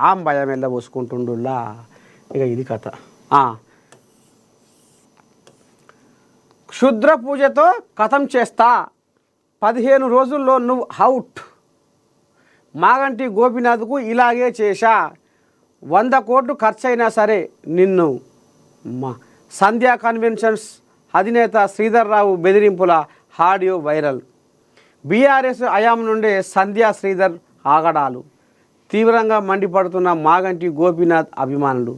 ఆం భయం వెళ్ళ పోసుకుంటుండులా. ఇక ఇది కథ. క్షుద్ర పూజతో కథం చేస్తా, 15 రోజుల్లో నువ్వు అవుట్. మాగంటి గోపీనాథ్కు ఇలాగే చేశా, 100 కోట్లు ఖర్చయినా సరే నిన్ను. సంధ్యా కన్వెన్షన్స్ అధినేత శ్రీధర్ రావు బెదిరింపుల ఆడియో వైరల్. బీఆర్ఎస్ హయాం నుండే సంధ్యా శ్రీధర్ ఆగడాలు. తీవ్రంగా మండిపడుతున్న మాగంటి గోపీనాథ్ అభిమానులు.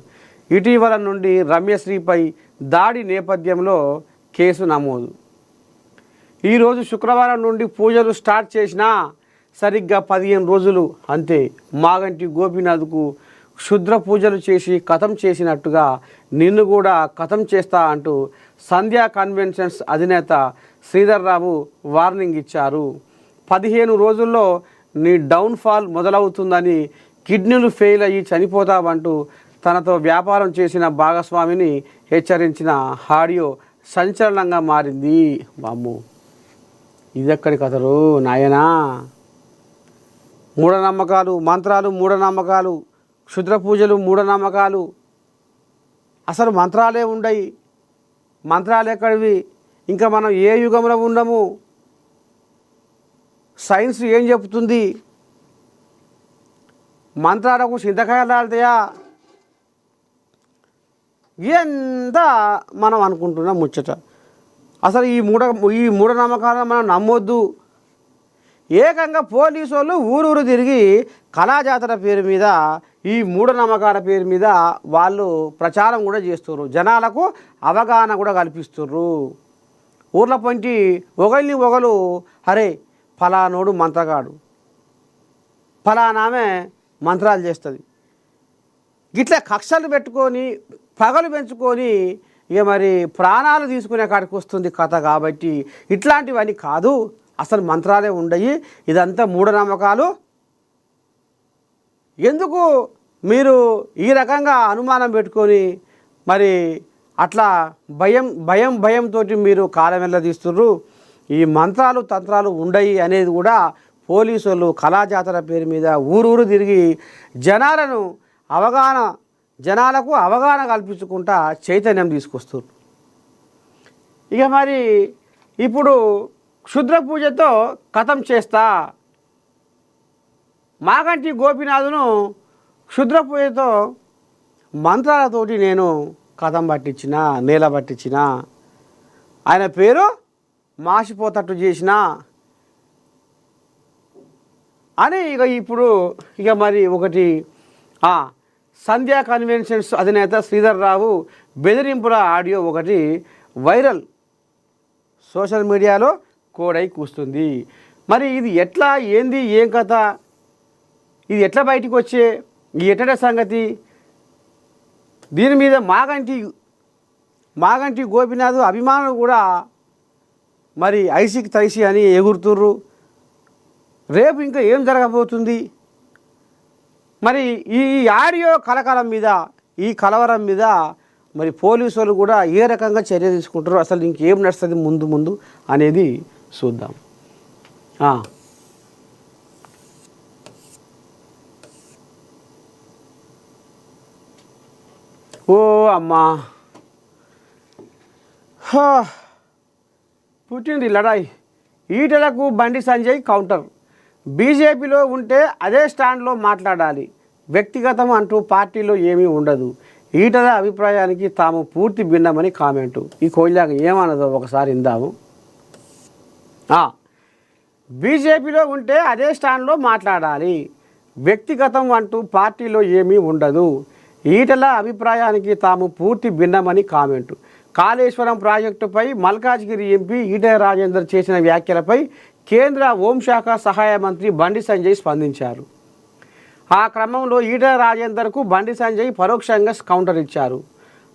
ఇటీవల నుండి రమ్యశ్రీపై దాడి నేపథ్యంలో కేసు నమోదు. ఈరోజు శుక్రవారం నుండి పూజలు స్టార్ట్ చేసినా సరిగ్గా 15 రోజులు అంతే. మాగంటి గోపీనాథ్కు క్షుద్ర పూజలు చేసి కథం చేసినట్టుగా నిన్ను కూడా కథం చేస్తా అంటూ సంధ్యా కన్వెన్షన్స్ అధినేత శ్రీధర్ రావు వార్నింగ్ ఇచ్చారు. 15 రోజుల్లో నీ డౌన్ఫాల్ మొదలవుతుందని, కిడ్నీలు ఫెయిల్ అయ్యి చనిపోతావంటూ తనతో వ్యాపారం చేసిన భాగస్వామిని హెచ్చరించిన ఆడియో సంచలనంగా మారింది. వామ్మో, ఇదెక్కడి కథలు నాయనా. మూఢనమ్మకాలు, మంత్రాలు మూఢనమ్మకాలు, క్షుద్ర పూజలు మూఢనమ్మకాలు. అసలు మంత్రాలే ఉండయి. మంత్రాలు ఎక్కడివి? ఇంకా మనం ఏ యుగంలో ఉండము? సైన్స్ ఏం చెప్తుంది? మంత్రాలకు చింతకాయలు రాలుతాయా? ఎంత మనం అనుకుంటున్నాం ముచ్చట. అసలు ఈ మూఢనమ్మకాలను మనం నమ్మొద్దు. ఏకంగా పోలీసు వాళ్ళు ఊరూరు తిరిగి కళాజాతర పేరు మీద, ఈ మూఢనమ్మకాల పేరు మీద వాళ్ళు ప్రచారం కూడా చేస్తున్నారు. జనాలకు అవగాహన కూడా కల్పిస్తున్నారు. ఊర్ల పొంటి ఒకరిని ఒకరు, అరే ఫలానోడు మంత్రగాడు, ఫలానామే మంత్రాలు చేస్తుంది, గిట్లా కక్షలు పెట్టుకొని పగలు పెంచుకొని ఇక మరి ప్రాణాలు తీసుకునే కాడికి వస్తుంది కథ. కాబట్టి ఇట్లాంటివన్నీ కాదు, అసలు మంత్రాలే ఉండయి, ఇదంతా మూఢనమ్మకాలు. ఎందుకు మీరు ఈ రకంగా అనుమానం పెట్టుకొని మరి అట్లా భయంతో మీరు కాలం వెళ్ళదీస్తుర్రు? ఈ మంత్రాలు తంత్రాలు ఉండయి అనేది కూడా పోలీసు వాళ్ళు కళాజాతర పేరు మీద ఊరూరు తిరిగి జనాలకు అవగాహన కల్పించుకుంటా చైతన్యం తీసుకొస్తారు. ఇక మరి ఇప్పుడు క్షుద్ర పూజతో కథం చేస్తా, మాగంటి గోపీనాథ్ను క్షుద్ర పూజతో మంత్రాలతోటి నేను కథం పట్టించిన, నేల పట్టించిన, ఆయన పేరు మాసిపోతట్టు చేసిన అని ఇక మరి ఒకటి సంధ్యా కన్వెన్షన్స్ అధినేత శ్రీధర్ రావు బెదిరింపుల ఆడియో ఒకటి వైరల్ సోషల్ మీడియాలో కోడై కూస్తుంది. మరి ఇది ఎట్లా, ఏంది, ఏం కథ, ఇది ఎట్లా బయటికి వచ్చే, ఈ ఎట్టడే సంగతి? దీని మీద మాగంటి గోపీనాథ్ అభిమానులు కూడా మరి ఐసీకి తైసి అని ఎగురుతుర్రు. రేపు ఇంకా ఏం జరగబోతుంది? మరి ఈ ఆడియో కలవరం మీద మరి పోలీసు వాళ్ళు కూడా ఏ రకంగా చర్య తీసుకుంటారో, అసలు ఇంకేం నడుస్తుంది ముందు అనేది చూద్దాం. ఓ అమ్మా, పుట్టింది లడాయి. ఈటలకు బండి సంజయ్ కౌంటర్. బీజేపీలో ఉంటే అదే స్టాండ్లో మాట్లాడాలి, వ్యక్తిగతం అంటూ పార్టీలో ఏమీ ఉండదు. ఈటల అభిప్రాయానికి తాము పూర్తి భిన్నమని కామెంటు. ఈ కోయిలాగా ఏమన్నదో ఒకసారి ఇందాము. బీజేపీలో ఉంటే అదే స్టాండ్లో మాట్లాడాలి, వ్యక్తిగతం అంటూ పార్టీలో ఏమీ ఉండదు. ఈటల అభిప్రాయానికి తాము పూర్తి భిన్నమని కామెంటు. కాళేశ్వరం ప్రాజెక్టుపై మల్కాజ్గిరి ఎంపీ ఈటెల రాజేందర్ చేసిన వ్యాఖ్యలపై కేంద్ర హోంశాఖ సహాయ మంత్రి బండి సంజయ్ స్పందించారు. ఆ క్రమంలో ఈటెల రాజేందర్కు బండి సంజయ్ పరోక్షంగా కౌంటర్ ఇచ్చారు.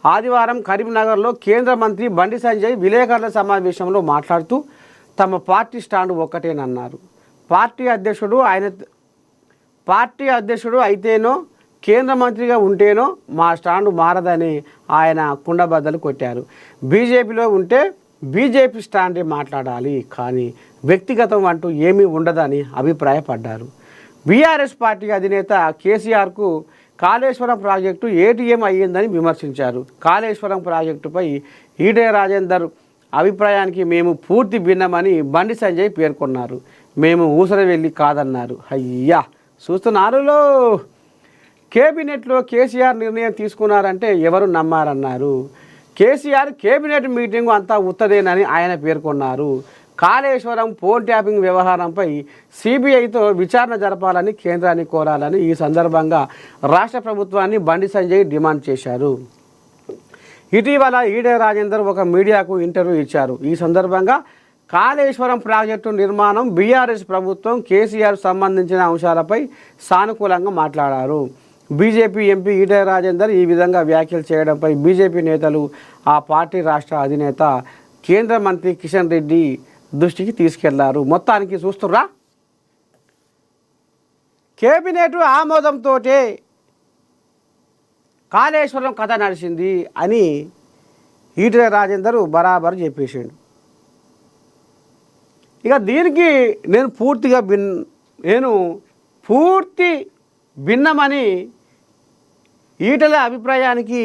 ఆదివారం కరీంనగర్లో కేంద్ర మంత్రి బండి సంజయ్ విలేకరుల సమావేశంలో మాట్లాడుతూ తమ పార్టీ స్టాండ్ ఒక్కటేనన్నారు. పార్టీ అధ్యక్షుడు అయితేనో కేంద్ర మంత్రిగా ఉంటేనో మా స్టాండ్ మారదని ఆయన కుండబద్దలు కొట్టారు. బీజేపీలో ఉంటే బీజేపీ స్టాండే మాట్లాడాలి, కానీ వ్యక్తిగతం అంటూ ఏమీ ఉండదని అభిప్రాయపడ్డారు. బీఆర్ఎస్ పార్టీ అధినేత కేసీఆర్కు కాళేశ్వరం ప్రాజెక్టు ఏటీఎం అయ్యిందని విమర్శించారు. కాళేశ్వరం ప్రాజెక్టుపై ఈటెల రాజేందర్ అభిప్రాయానికి మేము పూర్తి భిన్నమని బండి సంజయ్ పేర్కొన్నారు. మేము ఊసరవెల్లి కాదన్నారు. అయ్యా చూస్తున్నారులో కేబినెట్లో కేసీఆర్ నిర్ణయం తీసుకున్నారంటే ఎవరు నమ్మారన్నారు. కేసీఆర్ కేబినెట్ మీటింగు అంతా ఉత్తదేనని ఆయన పేర్కొన్నారు. కాళేశ్వరం ఫోన్ ట్యాపింగ్ వ్యవహారంపై సిబిఐతో విచారణ జరపాలని కేంద్రాన్ని కోరాలని ఈ సందర్భంగా రాష్ట్ర ప్రభుత్వాన్ని బండి సంజయ్ డిమాండ్ చేశారు. ఇటీవల ఈటెల రాజేందర్ ఒక మీడియాకు ఇంటర్వ్యూ ఇచ్చారు. ఈ సందర్భంగా కాళేశ్వరం ప్రాజెక్టు నిర్మాణం, బీఆర్ఎస్ ప్రభుత్వం, కేసీఆర్ సంబంధించిన అంశాలపై సానుకూలంగా మాట్లాడారు. బీజేపీ ఎంపీ ఈటెల రాజేందర్ ఈ విధంగా వ్యాఖ్యలు చేయడంపై బీజేపీ నేతలు ఆ పార్టీ రాష్ట్ర అధినేత కేంద్ర మంత్రి కిషన్ రెడ్డి దృష్టికి తీసుకెళ్లారు. మొత్తానికి చూస్తుర్రా, కేబినెట్ ఆమోదంతో కాళేశ్వరం కథ నడిచింది అని ఈటెల రాజేందర్ బరాబరు చెప్పేసాడు. ఇక దీనికి నేను పూర్తి భిన్నమని ఈటెల అభిప్రాయానికి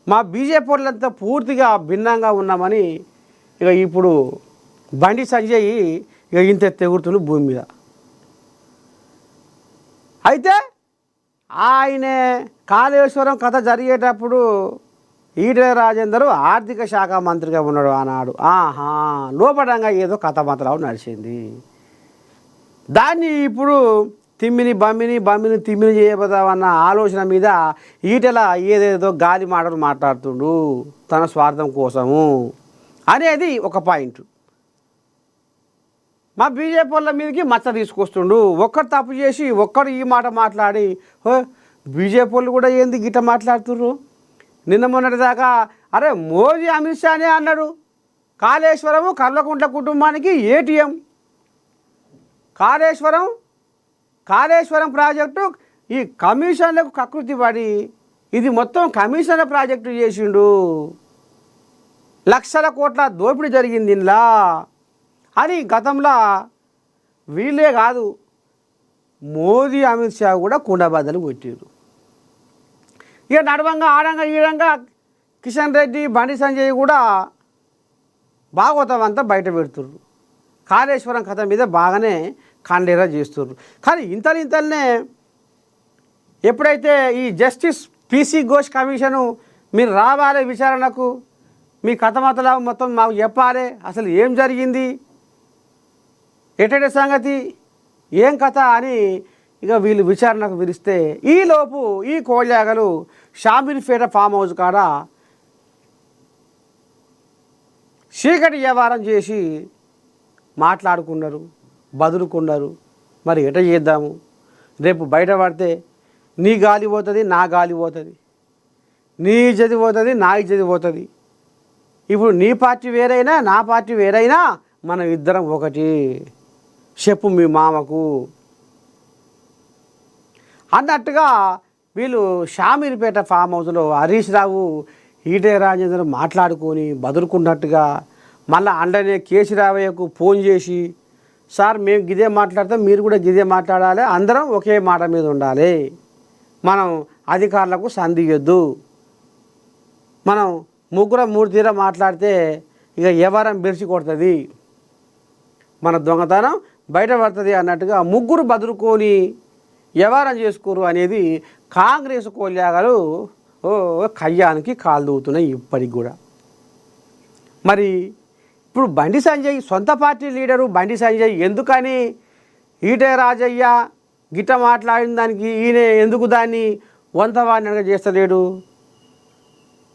మా బీజేపీ వాళ్ళంతా పూర్తిగా భిన్నంగా ఉన్నామని ఇక ఇప్పుడు బండి సంజయ్ ఇక ఇంత తెగుడుతున్న భూమి మీద. అయితే ఆయన కాళేశ్వరం కథ జరిగేటప్పుడు ఈటెల రాజేందర్ ఆర్థిక శాఖ మంత్రిగా ఉన్నాడు ఆనాడు. లోపడంగా ఏదో కథ మాత్రం నడిచింది. దాన్ని ఇప్పుడు బమ్మిని తిమ్మిని చేయబోదామన్న ఆలోచన మీద ఈటెల ఏదేదో గాలి మాటలు మాట్లాడుతుండు తన స్వార్థం కోసము అనేది ఒక పాయింట్. మా బీజేపీ వాళ్ళ మీదకి మచ్చ తీసుకొస్తుండు. ఒక్కరు తప్పు చేసి ఒక్కరు ఈ మాట మాట్లాడి బీజేపీ వాళ్ళు కూడా ఏంది గిట్ట మాట్లాడుతుర్రు. నిన్న మొన్నటిదాకా అరే మోదీ అమిత్ షానే అన్నాడు కాళేశ్వరము కల్వకుంట్ల కుటుంబానికి ఏటీఎం. కాళేశ్వరం ప్రాజెక్టు ఈ కమిషన్లకు కకృతి పడి ఇది మొత్తం కమిషన్ల ప్రాజెక్టు చేసిండు, లక్షల కోట్ల దోపిడీ జరిగింది ఇందులో అని గతంలో వీళ్ళే కాదు మోదీ అమిత్ షా కూడా కుండబద్దలు కొట్టారు. ఇక నడవంగా ఆడంగా ఈడంగా కిషన్ రెడ్డి బండి సంజయ్ కూడా భాగవతం అంతా బయట పెడుతుర్రు. కాళేశ్వరం కథ మీద బాగానే కండేరా చేస్తుర్రు. కానీ ఇంతనే ఎప్పుడైతే ఈ జస్టిస్ పీసీ ఘోష్ కమిషను మీరు రావాలి విచారణకు, మీ కథ మొత్తం మాకు చెప్పాలి, అసలు ఏం జరిగింది, ఎటెట సంగతి, ఏం కథ అని ఇక వీళ్ళు విచారణకు పిలిస్తే ఈలోపు ఈ కోళ్ళాగలు షామీర్పేట ఫామ్ హౌస్ కాడ చీకటి వ్యవహారం చేసి మాట్లాడుకున్నారు, బదులుకున్నారు. మరి ఎట చేద్దాము, రేపు బయట పడితే నీ గాలి పోతుంది, నా గాలి పోతుంది, నీ ఇజ్జతి పోతుంది, నా ఇజ్జతి పోతుంది. ఇప్పుడు నీ పార్టీ వేరైనా నా పార్టీ వేరైనా మనం ఇద్దరం ఒకటి, చెప్పు మీ మామకు అన్నట్టుగా వీళ్ళు షామీర్పేట ఫామ్ హౌస్లో హరీష్ రావు ఈటెల రాజేందర్ మాట్లాడుకొని బదులుకున్నట్టుగా మళ్ళీ అండనే కేసీరావయ్యకు ఫోన్ చేసి సార్ మేము గిదే మాట్లాడతాం, మీరు కూడా గిదే మాట్లాడాలి, అందరం ఒకే మాట మీద ఉండాలి, మనం అధికారులకు సందియొద్దు, మనం మూడు తీర మాట్లాడితే ఇక ఎవరం బెరిచి కొడుతుంది, మన దొంగతనం బయటపడుతుంది అన్నట్టుగా ముగ్గురు బదులుకొని వ్యవహారం చేసుకోరు అనేది కాంగ్రెస్ కోల్యాగాలు కయ్యానికి కాలు దూవుతున్నాయి ఇప్పటికి కూడా. మరి ఇప్పుడు బండి సంజయ్ సొంత పార్టీ లీడరు బండి సంజయ్ ఎందుకని ఈటెల రాజయ్య గిట్ట మాట్లాడిన దానికి ఈయన ఎందుకు దాన్ని వంతవాణిగా చేస్తలేడు,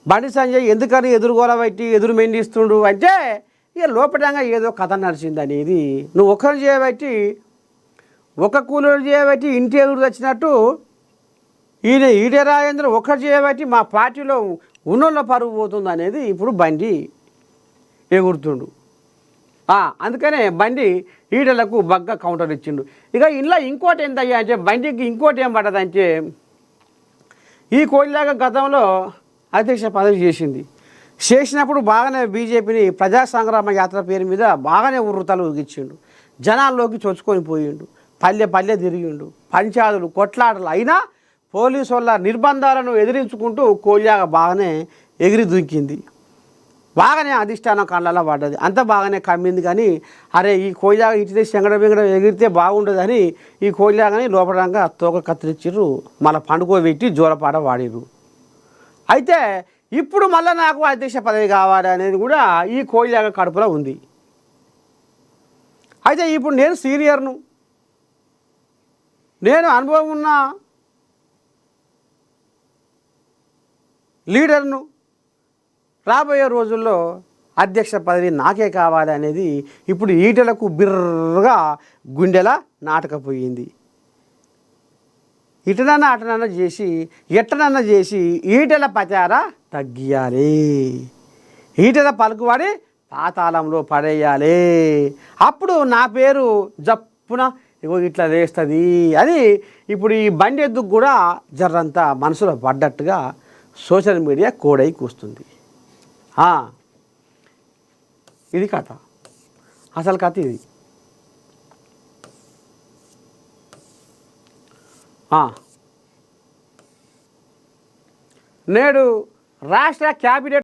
బండి సంజయ్ ఎందుకని ఎదురుగోల పెట్టి ఎదురు మెండిస్తుండు అంటే ఇక లోపటంగా ఏదో కథ నడిచింది అనేది. నువ్వు ఒకరు చేయబట్టి ఒక కూలీలు చేయబట్టి ఇంటి ఎదురు వచ్చినట్టు ఈటెల రాజేందర్ ఒకరు చేయబట్టి మా పార్టీలో ఉన్నోళ్ళ పరుగు పోతుంది అనేది ఇప్పుడు బండి ఎగురుతుండు. అందుకనే బండి ఈటెలకు బగ్గా కౌంటర్ ఇచ్చిండు. ఇక ఇంట్లో ఇంకోటి ఏంటయ్యా అంటే బండికి ఇంకోటి ఏం పడ్డదంటే ఈ కోడిలాగా గతంలో అధ్యక్ష పదవి చేసినప్పుడు బాగానే బీజేపీని ప్రజా సంగ్రామ యాత్ర పేరు మీద బాగానే ఉర్రుతలు ఊగించిండు, జనాల్లోకి చొచ్చుకొని పోయిండు, పల్లె పల్లె తిరిగిండు, పంచాదులు కొట్లాటలు అయినా పోలీసు వాళ్ళ నిర్బంధాలను ఎదిరించుకుంటూ కోల్యాగ బాగానే ఎగిరి దుంకింది. బాగానే అధిష్టానం కళ్ళలో పడ్డది, అంత బాగానే కమ్మింది. కానీ అరే ఈ కోల్యాగ ఇటు శంగడ బింగడ ఎగిరితే బాగుండదని ఈ కోల్యాగని లోపడంగా తోక కత్తిరించిర్రు, మళ్ళీ పండుకోబెట్టి జోలపాట వాడిర్రు. అయితే ఇప్పుడు మళ్ళీ నాకు అధ్యక్ష పదవి కావాలి అనేది కూడా ఈ కోల్యాగ కడుపులో ఉంది. అయితే ఇప్పుడు నేను సీనియర్ను, నేను అనుభవం ఉన్న లీడర్ను, రాబోయే రోజుల్లో అధ్యక్ష పదవి నాకే కావాలి అనేది ఇప్పుడు ఈటలకు బిర్రగా గుండెలా నాటకపోయింది. ఇటనన్నా అటనన్నా చేసి ఎట్టనన్నా చేసి ఈటల పచార తగ్గియాలి, ఈటల పలుకువాడి పాతాళంలో పడేయాలి. అప్పుడు నా పేరు జప్పున ఇగో ఇట్లా వేస్తుంది అని ఇప్పుడు ఈ బండి ఎద్దుకు కూడా జర్రంతా మనసులో పడ్డట్టుగా సోషల్ మీడియా కోడై కూస్తుంది. ఇది కథ, అసలు కథ ఇది. నేడు రాష్ట్ర క్యాబినెట్